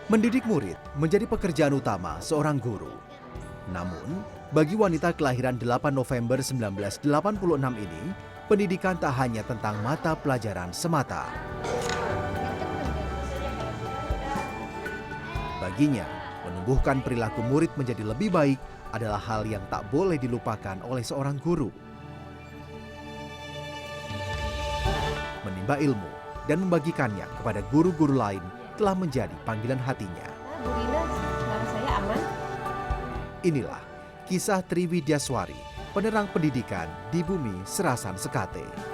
Mendidik murid menjadi pekerjaan utama seorang guru. Namun, bagi wanita kelahiran 8 November 1986 ini, pendidikan tak hanya tentang mata pelajaran semata. Baginya, menumbuhkan perilaku murid menjadi lebih baik adalah hal yang tak boleh dilupakan oleh seorang guru. Menimba ilmu dan membagikannya kepada guru-guru lain telah menjadi panggilan hatinya. Bu Rina, suara saya aman? Inilah kisah Triwidyaswari, penerang pendidikan di bumi Serasan Sekate.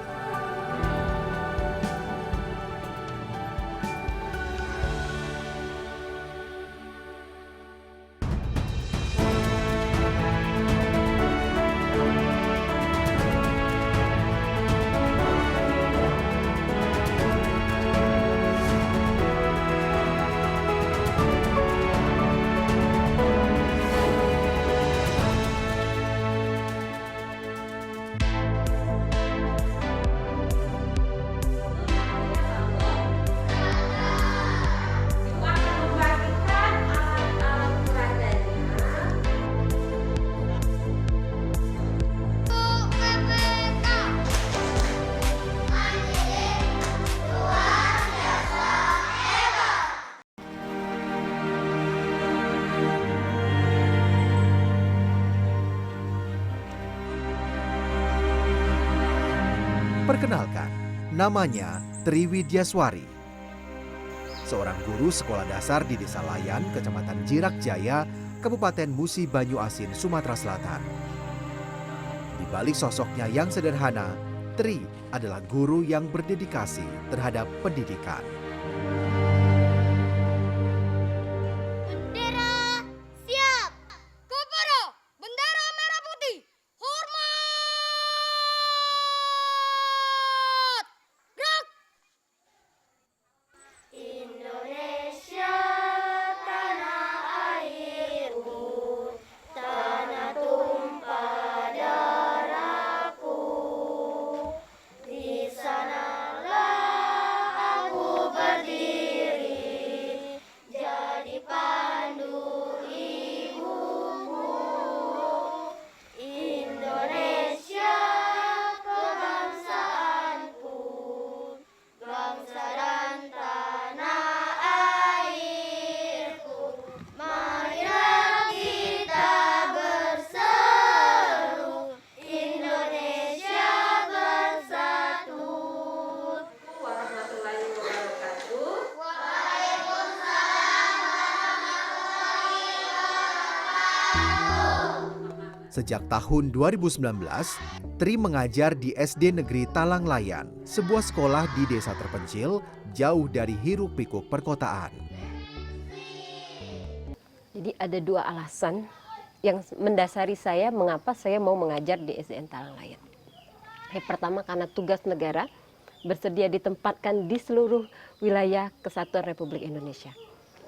Perkenalkan, namanya Triwidyaswari. Seorang guru sekolah dasar di Desa Layan, Kecamatan Jirak Jaya, Kabupaten Musi Banyu Asin, Sumatera Selatan. Di balik sosoknya yang sederhana, Tri adalah guru yang berdedikasi terhadap pendidikan. Bendera siap. Koparu, bendera merah putih. Hormat. Gerak. Indonesia tanah airku, tanah tumpah darahku. Di sanalah aku berdiri, jadi pandu ibuku. Indonesia kebangsaanku, bangsa dan tanah airku. Marilah kita berseru, Indonesia bersatu. Warahmatullahi wabarakatuh. Sejak tahun 2019, Tri mengajar di SD Negeri Talang Layan, sebuah sekolah di desa terpencil jauh dari hiruk-pikuk perkotaan. Jadi ada dua alasan yang mendasari saya mengapa saya mau mengajar di SDN Talang Layan. Yang pertama karena tugas negara bersedia ditempatkan di seluruh wilayah Kesatuan Republik Indonesia.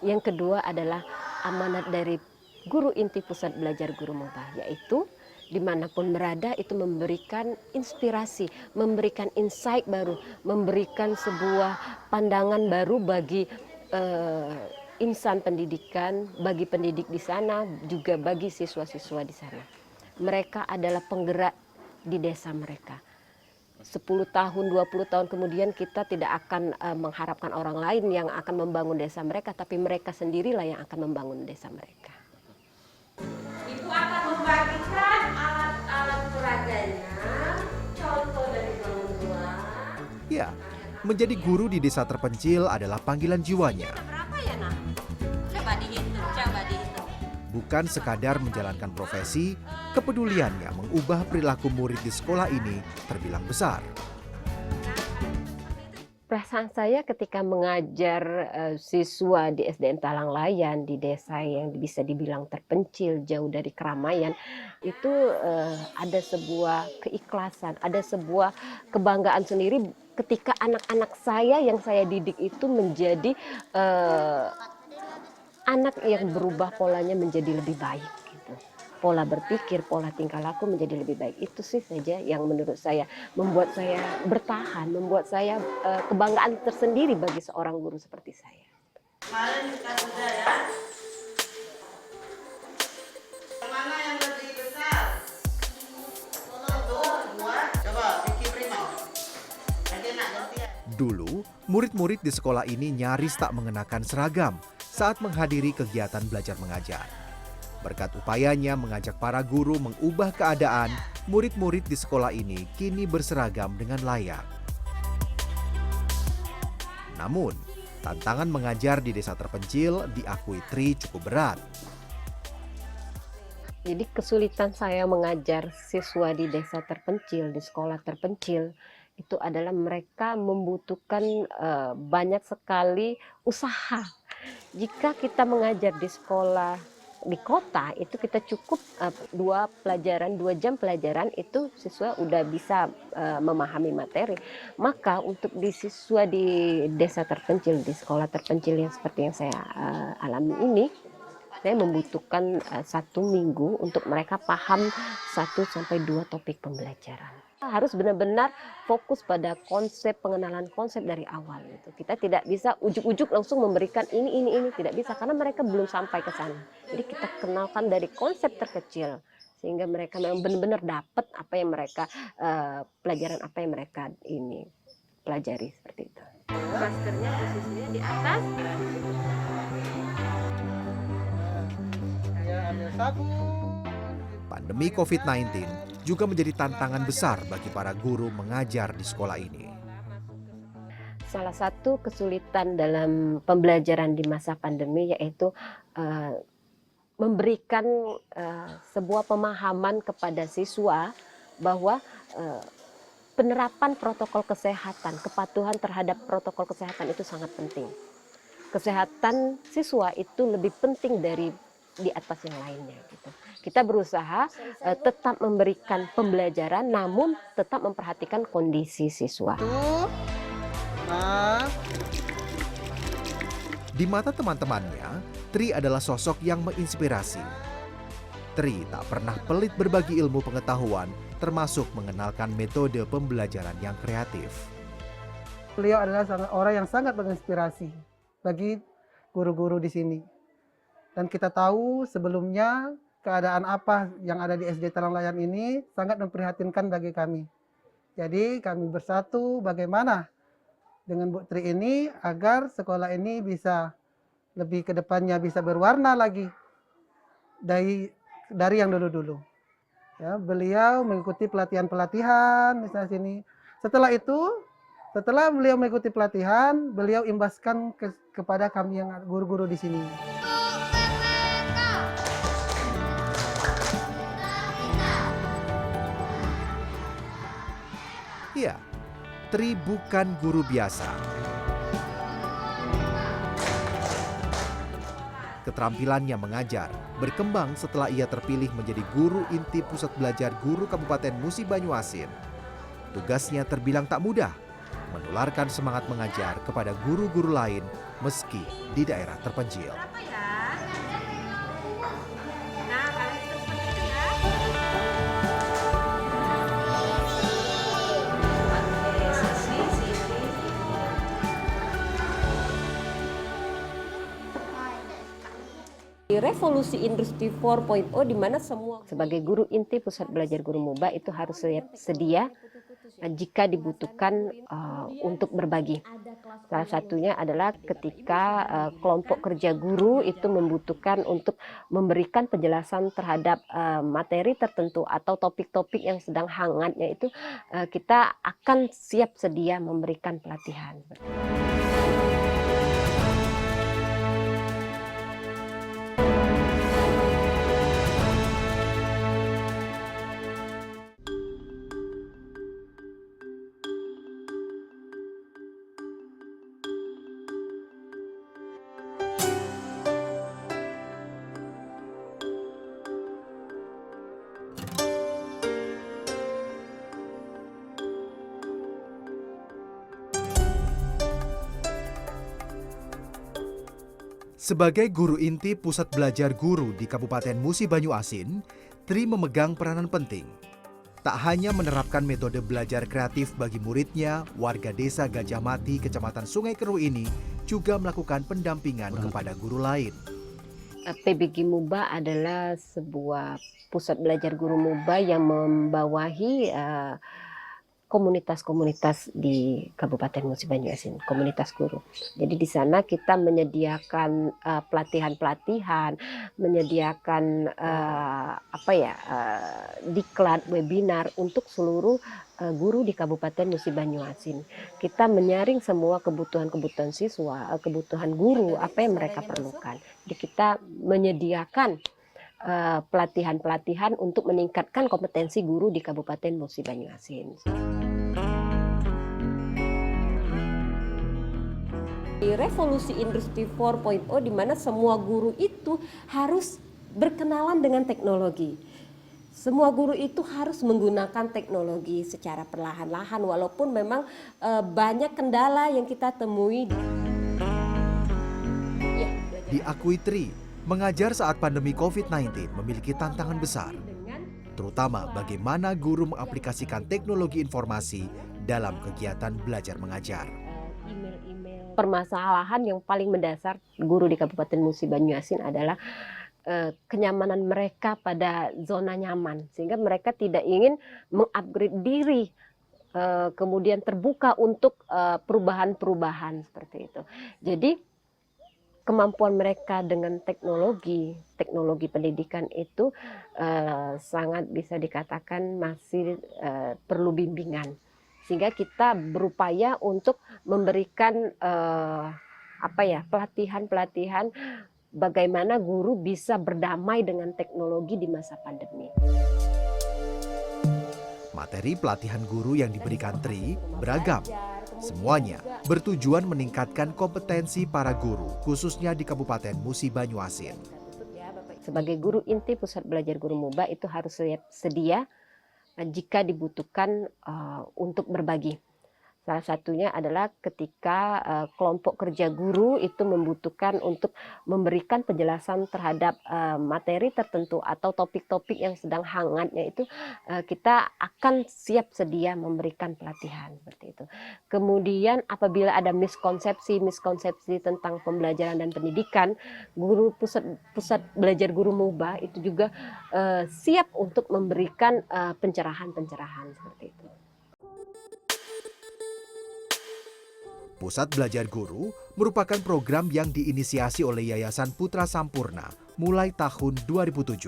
Yang kedua adalah amanat dari guru inti pusat belajar guru Moba, yaitu dimanapun berada itu memberikan inspirasi, memberikan insight baru, memberikan sebuah pandangan baru bagi insan pendidikan, bagi pendidik di sana, juga bagi siswa-siswa di sana. Mereka adalah penggerak di desa mereka. 10 tahun, 20 tahun kemudian kita tidak akan mengharapkan orang lain yang akan membangun desa mereka, tapi mereka sendirilah yang akan membangun desa mereka. Ibu akan membagikan alat-alat peraganya, contoh dari orang tua. Ya, menjadi guru di desa terpencil adalah panggilan jiwanya. Berapa ya, Nak? Coba dihitung, coba dihitung. Bukan sekadar menjalankan profesi, kepeduliannya mengubah perilaku murid di sekolah ini terbilang besar. Perasaan saya ketika mengajar siswa di SDN Talang Layan di desa yang bisa dibilang terpencil jauh dari keramaian, itu ada sebuah keikhlasan, ada sebuah kebanggaan sendiri ketika anak-anak saya yang saya didik itu menjadi anak yang berubah polanya menjadi lebih baik gitu. Pola berpikir, pola tingkah laku menjadi lebih baik. Itu sih saja yang menurut saya membuat saya bertahan, membuat saya kebanggaan tersendiri bagi seorang guru seperti saya. Kemarin kita sudah ya. Yang mana yang lebih besar? Satu, dua. Coba Vicky Prima. Lagi nak gantian. Dulu, murid-murid di sekolah ini nyaris tak mengenakan seragam saat menghadiri kegiatan belajar mengajar. Berkat upayanya mengajak para guru mengubah keadaan, murid-murid di sekolah ini kini berseragam dengan layak. Namun, tantangan mengajar di desa terpencil diakui Tri cukup berat. Jadi kesulitan saya mengajar siswa di desa terpencil, di sekolah terpencil, itu adalah mereka membutuhkan banyak sekali usaha. Jika kita mengajar di sekolah di kota, itu kita cukup 2 jam pelajaran itu siswa udah bisa memahami materi. Maka untuk di siswa di desa terpencil, di sekolah terpencil yang seperti yang saya alami ini, saya membutuhkan 1 minggu untuk mereka paham 1-2 topik pembelajaran. Harus benar-benar fokus pada pengenalan konsep dari awal. Gitu. Kita tidak bisa ujuk-ujuk langsung memberikan ini, tidak bisa karena mereka belum sampai ke sana. Jadi kita kenalkan dari konsep terkecil sehingga mereka memang benar-benar dapat apa yang mereka pelajaran apa yang mereka ini pelajari seperti itu. Maskernya posisinya di atas. Pandemi COVID-19 juga menjadi tantangan besar bagi para guru mengajar di sekolah ini. Salah satu kesulitan dalam pembelajaran di masa pandemi yaitu memberikan sebuah pemahaman kepada siswa bahwa penerapan protokol kesehatan, kepatuhan terhadap protokol kesehatan itu sangat penting. Kesehatan siswa itu lebih penting di atas yang lainnya. Gitu. Kita berusaha tetap memberikan pembelajaran, namun tetap memperhatikan kondisi siswa. Di mata teman-temannya, Tri adalah sosok yang menginspirasi. Tri tak pernah pelit berbagi ilmu pengetahuan, termasuk mengenalkan metode pembelajaran yang kreatif. Beliau adalah orang yang sangat menginspirasi bagi guru-guru di sini. Dan kita tahu sebelumnya keadaan apa yang ada di SD Talanglayan ini sangat memprihatinkan bagi kami. Jadi kami bersatu bagaimana dengan Bu Tri ini agar sekolah ini bisa lebih ke depannya bisa berwarna lagi dari yang dulu-dulu. Ya, beliau mengikuti pelatihan-pelatihan misalnya sini. Setelah beliau mengikuti pelatihan, beliau imbaskan kepada kami yang guru-guru di sini. Ya, Tri bukan guru biasa. Keterampilannya mengajar berkembang setelah ia terpilih menjadi guru inti Pusat Belajar Guru Kabupaten Musi Banyuasin. Tugasnya terbilang tak mudah, menularkan semangat mengajar kepada guru-guru lain meski di daerah terpencil. Apa ya? Nah, kalau itu seperti itu ya. Di revolusi industri 4.0 di mana semua sebagai guru inti Pusat Belajar Guru Muba itu harus sedia jika dibutuhkan untuk berbagi. Salah satunya adalah ketika kelompok kerja guru itu membutuhkan untuk memberikan penjelasan terhadap materi tertentu atau topik-topik yang sedang hangatnya itu kita akan siap sedia memberikan pelatihan. Sebagai guru inti Pusat Belajar Guru di Kabupaten Musi Banyuasin, Tri memegang peranan penting. Tak hanya menerapkan metode belajar kreatif bagi muridnya, warga desa Gajah Mati, Kecamatan Sungai Keruh ini juga melakukan pendampingan kepada guru lain. PBG Muba adalah sebuah pusat belajar guru Muba yang membawahi komunitas-komunitas di Kabupaten Musi Banyuasin, komunitas guru. Jadi di sana kita menyediakan pelatihan-pelatihan, menyediakan diklat, webinar untuk seluruh guru di Kabupaten Musi Banyuasin. Kita menyaring semua kebutuhan-kebutuhan siswa, kebutuhan guru, apa yang mereka perlukan. Jadi kita menyediakan pelatihan-pelatihan untuk meningkatkan kompetensi guru di Kabupaten Musi Banyuasin. Di revolusi industri 4.0 di mana semua guru itu harus berkenalan dengan teknologi. Semua guru itu harus menggunakan teknologi secara perlahan-lahan walaupun memang banyak kendala yang kita temui. Diakui Tri, mengajar saat pandemi COVID-19 memiliki tantangan besar, terutama bagaimana guru mengaplikasikan teknologi informasi dalam kegiatan belajar mengajar. Permasalahan yang paling mendasar guru di Kabupaten Musi Banyuasin adalah kenyamanan mereka pada zona nyaman, sehingga mereka tidak ingin mengupgrade diri, kemudian terbuka untuk perubahan-perubahan seperti itu. Jadi kemampuan mereka dengan teknologi pendidikan itu sangat bisa dikatakan masih perlu bimbingan, sehingga kita berupaya untuk memberikan pelatihan-pelatihan bagaimana guru bisa berdamai dengan teknologi di masa pandemi. Materi pelatihan guru yang diberikan Tri beragam. Semuanya bertujuan meningkatkan kompetensi para guru, khususnya di Kabupaten Musi Banyuasin. Sebagai guru inti Pusat Belajar Guru Muba itu harus sedia jika dibutuhkan untuk berbagi. Salah satunya adalah ketika kelompok kerja guru itu membutuhkan untuk memberikan penjelasan terhadap materi tertentu atau topik-topik yang sedang hangatnya itu, kita akan siap sedia memberikan pelatihan seperti itu. Kemudian apabila ada miskonsepsi tentang pembelajaran dan pendidikan, guru pusat belajar guru Muba itu juga siap untuk memberikan pencerahan seperti itu. Pusat Belajar Guru merupakan program yang diinisiasi oleh Yayasan Putra Sampurna mulai tahun 2007.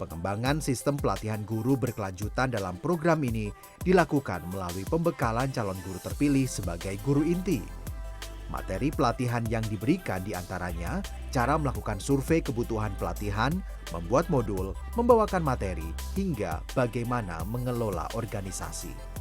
Pengembangan sistem pelatihan guru berkelanjutan dalam program ini dilakukan melalui pembekalan calon guru terpilih sebagai guru inti. Materi pelatihan yang diberikan diantaranya cara melakukan survei kebutuhan pelatihan, membuat modul, membawakan materi, hingga bagaimana mengelola organisasi.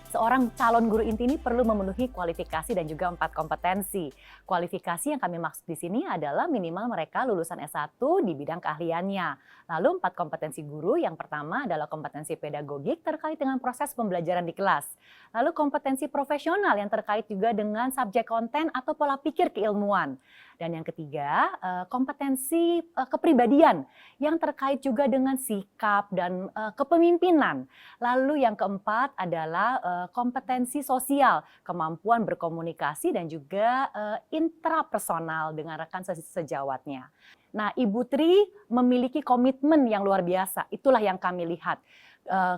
Seorang calon guru inti ini perlu memenuhi kualifikasi dan juga 4 kompetensi. Kualifikasi yang kami maksud di sini adalah minimal mereka lulusan S1 di bidang keahliannya. Lalu 4 kompetensi guru, yang pertama adalah kompetensi pedagogik terkait dengan proses pembelajaran di kelas. Lalu kompetensi profesional yang terkait juga dengan subjek konten atau pola pikir keilmuan. Dan yang ketiga, kompetensi kepribadian yang terkait juga dengan sikap dan kepemimpinan. Lalu yang keempat adalah kompetensi sosial, kemampuan berkomunikasi dan juga intrapersonal dengan rekan sejawatnya. Nah, Ibu Tri memiliki komitmen yang luar biasa, itulah yang kami lihat.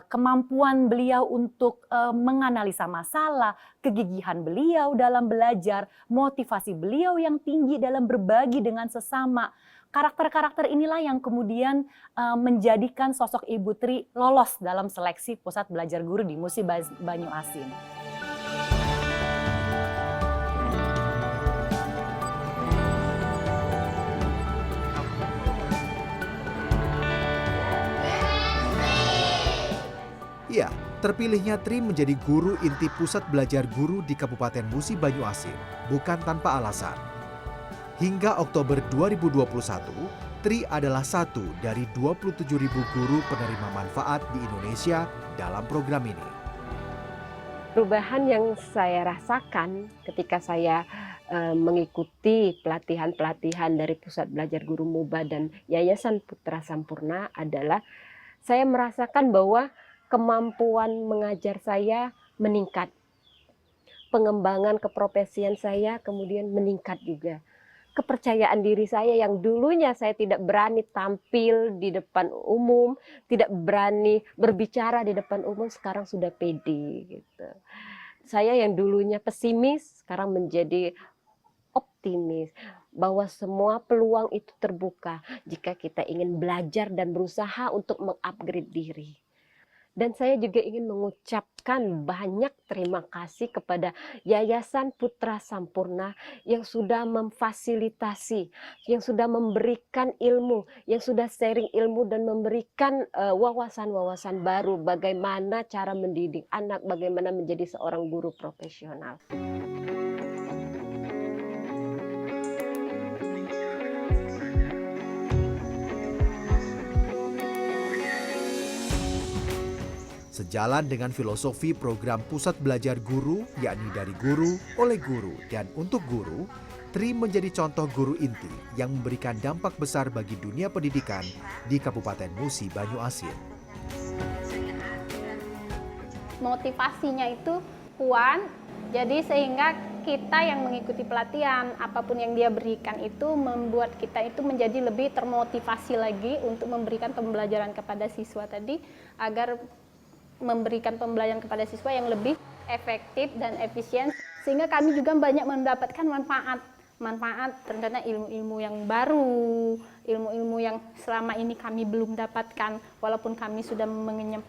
Kemampuan beliau untuk menganalisa masalah, kegigihan beliau dalam belajar, motivasi beliau yang tinggi dalam berbagi dengan sesama. Karakter-karakter inilah yang kemudian menjadikan sosok Ibu Tri lolos dalam seleksi Pusat Belajar Guru di Musi Banyuasin. Ya, terpilihnya Tri menjadi guru inti Pusat Belajar Guru di Kabupaten Musi Banyuasin bukan tanpa alasan. Hingga Oktober 2021, Tri adalah satu dari 27.000 guru penerima manfaat di Indonesia dalam program ini. Perubahan yang saya rasakan ketika saya mengikuti pelatihan-pelatihan dari Pusat Belajar Guru Muba dan Yayasan Putra Sampurna adalah saya merasakan bahwa kemampuan mengajar saya meningkat. pengembangan keprofesian saya kemudian meningkat juga. Kepercayaan diri saya yang dulunya saya tidak berani tampil di depan umum, tidak berani berbicara di depan umum, sekarang sudah pede gitu. Saya yang dulunya pesimis sekarang menjadi optimis bahwa semua peluang itu terbuka jika kita ingin belajar dan berusaha untuk mengupgrade diri. Dan saya juga ingin mengucapkan banyak terima kasih kepada Yayasan Putra Sampurna yang sudah memfasilitasi, yang sudah memberikan ilmu, yang sudah sharing ilmu dan memberikan wawasan-wawasan baru bagaimana cara mendidik anak, bagaimana menjadi seorang guru profesional. Sejalan dengan filosofi program Pusat Belajar Guru, yakni dari guru, oleh guru, dan untuk guru, Tri menjadi contoh guru inti yang memberikan dampak besar bagi dunia pendidikan di Kabupaten Musi Banyuasin. Motivasinya itu kuat, jadi sehingga kita yang mengikuti pelatihan, apapun yang dia berikan itu membuat kita itu menjadi lebih termotivasi lagi untuk memberikan pembelajaran kepada siswa tadi, agar memberikan pembelajaran kepada siswa yang lebih efektif dan efisien, sehingga kami juga banyak mendapatkan manfaat ternyata ilmu-ilmu yang baru, ilmu-ilmu yang selama ini kami belum dapatkan walaupun kami sudah mengenyam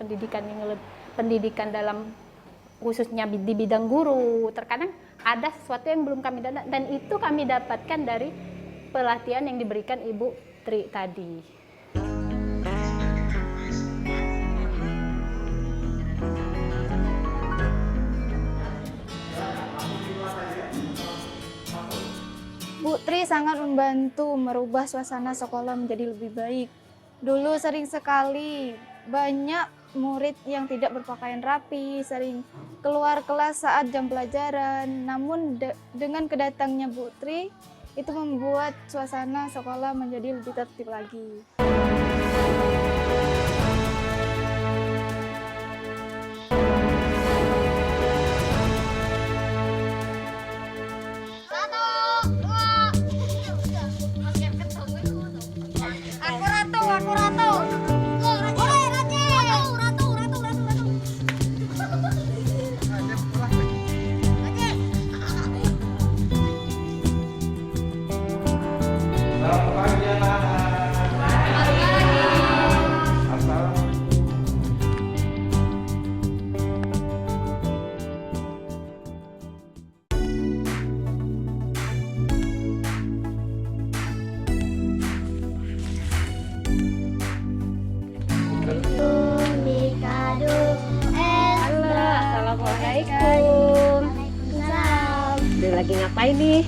pendidikan dalam khususnya di bidang guru. Terkadang ada sesuatu yang belum kami dapat dan itu kami dapatkan dari pelatihan yang diberikan Ibu Tri tadi. Bu Tri sangat membantu merubah suasana sekolah menjadi lebih baik. Dulu sering sekali banyak murid yang tidak berpakaian rapi, sering keluar kelas saat jam pelajaran. Namun dengan kedatangnya Bu Tri, itu membuat suasana sekolah menjadi lebih tertib lagi. Assalamualaikum. Lagi ngapain nih?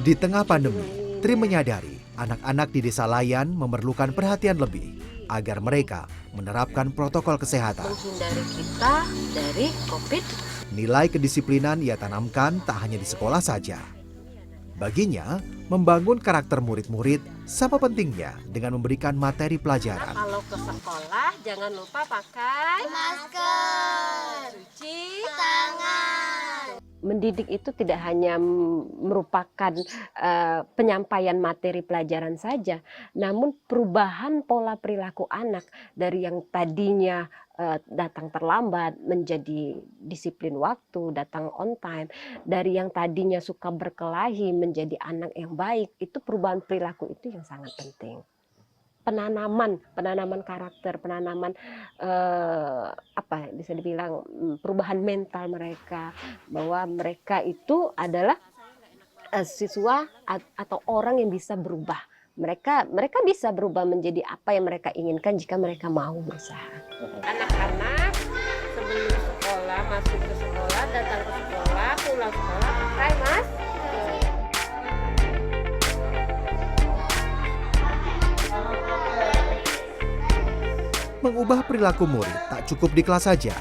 Di tengah pandemi, Tri menyadari anak-anak di Desa Layan memerlukan perhatian lebih agar mereka menerapkan protokol kesehatan. Menghindari kita dari COVID. Nilai kedisiplinan ia tanamkan tak hanya di sekolah saja. Baginya, membangun karakter murid-murid sama pentingnya dengan memberikan materi pelajaran. Kalau ke sekolah jangan lupa pakai Masker, cuci tangan. Mendidik itu tidak hanya merupakan penyampaian materi pelajaran saja, namun perubahan pola perilaku anak dari yang tadinya datang terlambat menjadi disiplin waktu, datang on time, dari yang tadinya suka berkelahi menjadi anak yang baik. Itu perubahan perilaku itu yang sangat penting. Penanaman karakter, penanaman bisa dibilang perubahan mental mereka, bahwa mereka itu adalah siswa atau orang yang bisa berubah. Mereka bisa berubah menjadi apa yang mereka inginkan jika mereka mau berusaha. Anak-anak sebelum sekolah, masuk ke sekolah, datang ke sekolah, pulang sekolah, pakai masker. Mengubah perilaku murid tak cukup di kelas saja.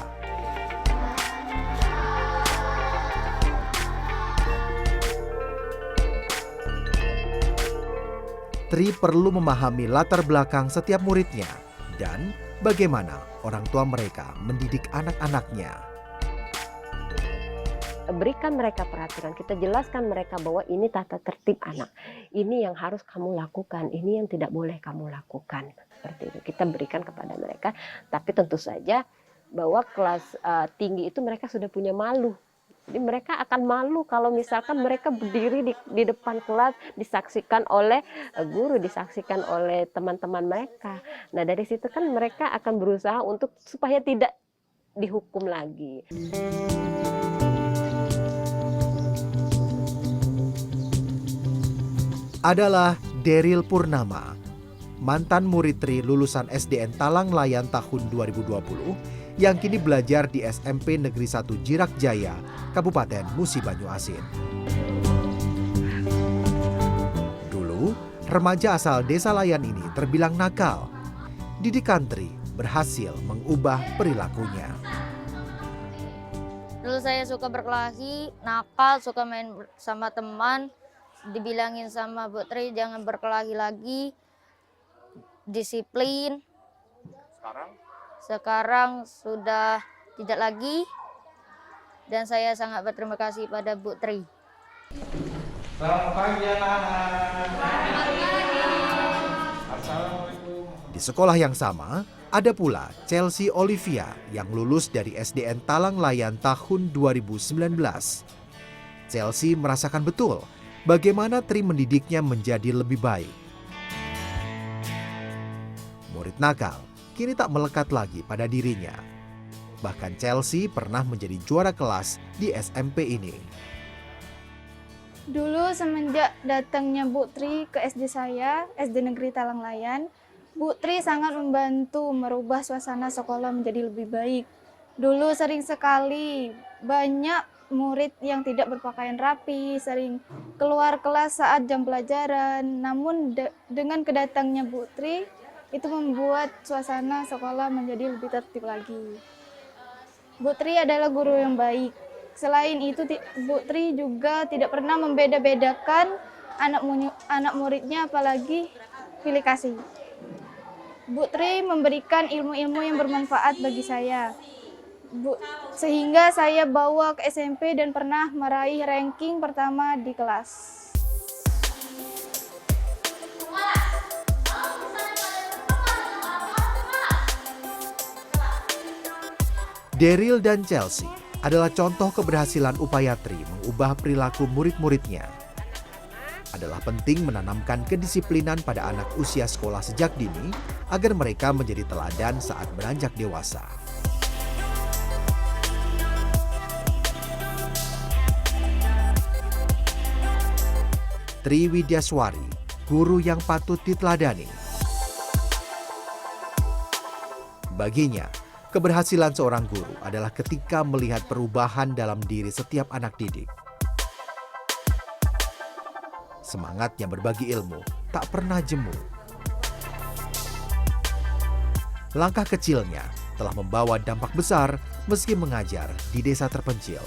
Tri perlu memahami latar belakang setiap muridnya dan bagaimana orang tua mereka mendidik anak-anaknya. berikan mereka peraturan, kita jelaskan mereka bahwa ini tata tertib anak, ini yang harus kamu lakukan, ini yang tidak boleh kamu lakukan. Seperti itu kita berikan kepada mereka, tapi tentu saja bahwa kelas tinggi itu mereka sudah punya malu. Jadi mereka akan malu kalau misalkan mereka berdiri di depan kelas, disaksikan oleh guru, disaksikan oleh teman-teman mereka. Nah dari situ kan mereka akan berusaha untuk supaya tidak dihukum lagi. Adalah Daryl Purnama, mantan murid Tri lulusan SDN Talang Layan tahun 2020 yang kini belajar di SMP Negeri 1 Jirak Jaya, Kabupaten Musi Banyuasin. Dulu, remaja asal desa Layan ini terbilang nakal. Didikan Tri berhasil mengubah perilakunya. Dulu saya suka berkelahi, nakal, suka main sama teman. Dibilangin sama Bu Tri jangan berkelahi lagi, disiplin. Sekarang sudah tidak lagi, dan saya sangat berterima kasih pada Bu Tri. Selamat pagi anak-anak. Di sekolah yang sama, ada pula Chelsea Olivia yang lulus dari SDN Talang Layan tahun 2019. Chelsea merasakan betul bagaimana Tri mendidiknya menjadi lebih baik. Murid nakal kini tak melekat lagi pada dirinya. Bahkan Chelsea pernah menjadi juara kelas di SMP ini. Dulu semenjak datangnya Bu Tri ke SD saya, SD Negeri Talang Layan, Bu Tri sangat membantu merubah suasana sekolah menjadi lebih baik. Dulu sering sekali banyak murid yang tidak berpakaian rapi, sering keluar kelas saat jam pelajaran. Namun dengan kedatangnya Bu Tri, itu membuat suasana sekolah menjadi lebih tertib lagi. Bu Tri adalah guru yang baik. Selain itu, Bu Tri juga tidak pernah membeda-bedakan anak muridnya, apalagi pilih kasih. Bu Tri memberikan ilmu-ilmu yang bermanfaat bagi saya. Sehingga saya bawa ke SMP dan pernah meraih ranking pertama di kelas. Daryl dan Chelsea adalah contoh keberhasilan upaya Tri mengubah perilaku murid-muridnya. Adalah penting menanamkan kedisiplinan pada anak usia sekolah sejak dini agar mereka menjadi teladan saat beranjak dewasa. Tri Widyaswari, guru yang patut diteladani. Baginya, keberhasilan seorang guru adalah ketika melihat perubahan dalam diri setiap anak didik. Semangatnya berbagi ilmu tak pernah jemu. Langkah kecilnya telah membawa dampak besar meski mengajar di desa terpencil.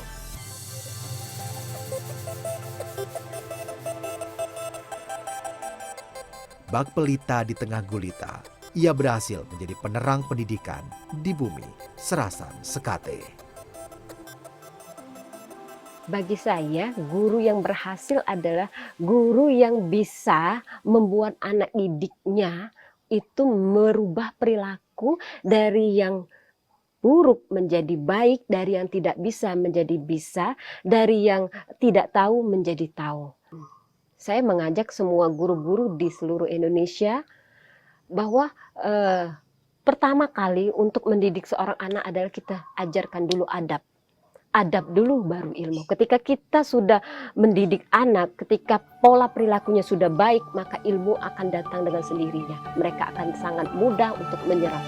Bak pelita di tengah gulita, ia berhasil menjadi penerang pendidikan di bumi Serasan Sekate. Bagi saya, guru yang berhasil adalah guru yang bisa membuat anak didiknya itu merubah perilaku dari yang buruk menjadi baik, dari yang tidak bisa menjadi bisa, dari yang tidak tahu menjadi tahu. Saya mengajak semua guru-guru di seluruh Indonesia bahwa pertama kali untuk mendidik seorang anak adalah kita ajarkan dulu adab. Adab dulu baru ilmu. Ketika kita sudah mendidik anak, ketika pola perilakunya sudah baik, maka ilmu akan datang dengan sendirinya. Mereka akan sangat mudah untuk menyerap.